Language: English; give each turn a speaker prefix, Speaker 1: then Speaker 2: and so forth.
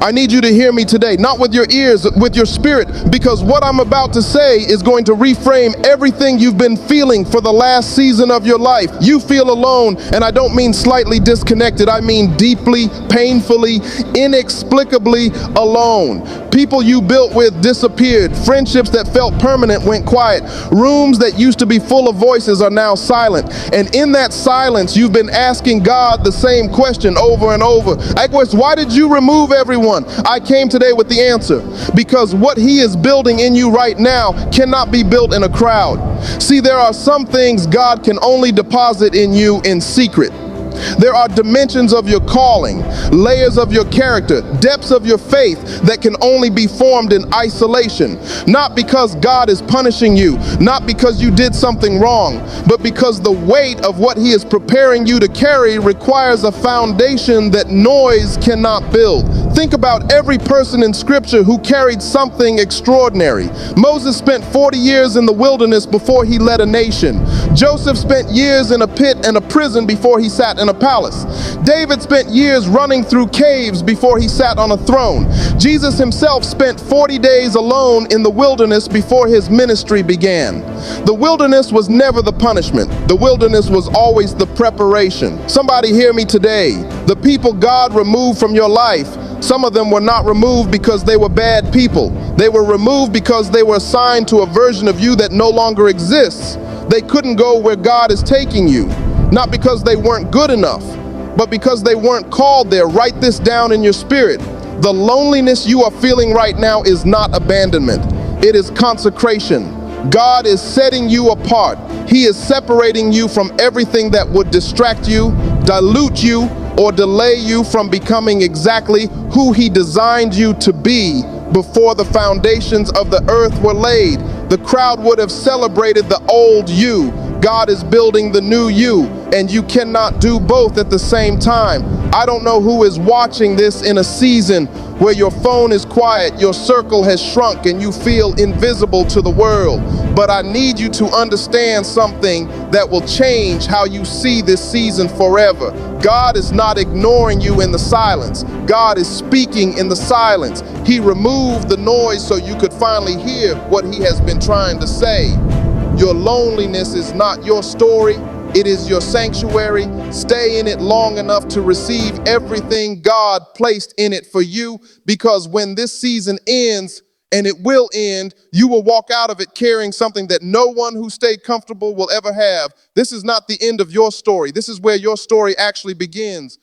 Speaker 1: I need you to hear me today, not with your ears, with your spirit, because what I'm about to say is going to reframe everything you've been feeling for the last season of your life. You feel alone, and I don't mean slightly disconnected. I mean deeply, painfully, inexplicably alone. People you built with disappeared. Friendships that felt permanent went quiet. Rooms that used to be full of voices are now silent. And in that silence, you've been asking God the same question over and over. Aquarius, why did you remove everyone? I came today with the answer. Because what He is building in you right now cannot be built in a crowd. See, there are some things God can only deposit in you in secret. There are dimensions of your calling, layers of your character, depths of your faith that can only be formed in isolation. Not because God is punishing you, not because you did something wrong, but because the weight of what He is preparing you to carry requires a foundation that noise cannot build. Think about every person in Scripture who carried something extraordinary. Moses spent 40 years in the wilderness before he led a nation. Joseph spent years in a pit and a prison before he sat in a palace. David spent years running through caves before he sat on a throne. Jesus himself spent 40 days alone in the wilderness before his ministry began. The wilderness was never the punishment. The wilderness was always the preparation. Somebody hear me today. The people God removed from your life, some of them were not removed because they were bad people. They were removed because they were assigned to a version of you that no longer exists. They couldn't go where God is taking you, not because they weren't good enough, but because they weren't called there. Write this down in your spirit. The loneliness you are feeling right now is not abandonment. It is consecration. God is setting you apart. He is separating you from everything that would distract you, dilute you, or delay you from becoming exactly who He designed you to be before the foundations of the earth were laid. The crowd would have celebrated the old you. God is building the new you, and you cannot do both at the same time. I don't know who is watching this in a season where your phone is quiet, your circle has shrunk, and you feel invisible to the world. But I need you to understand something that will change how you see this season forever. God is not ignoring you in the silence. God is speaking in the silence. He removed the noise so you could finally hear what He has been trying to say. Your loneliness is not your story. It is your sanctuary. Stay in it long enough to receive everything God placed in it for you, because when this season ends, and it will end, you will walk out of it carrying something that no one who stayed comfortable will ever have. This is not the end of your story. This is where your story actually begins.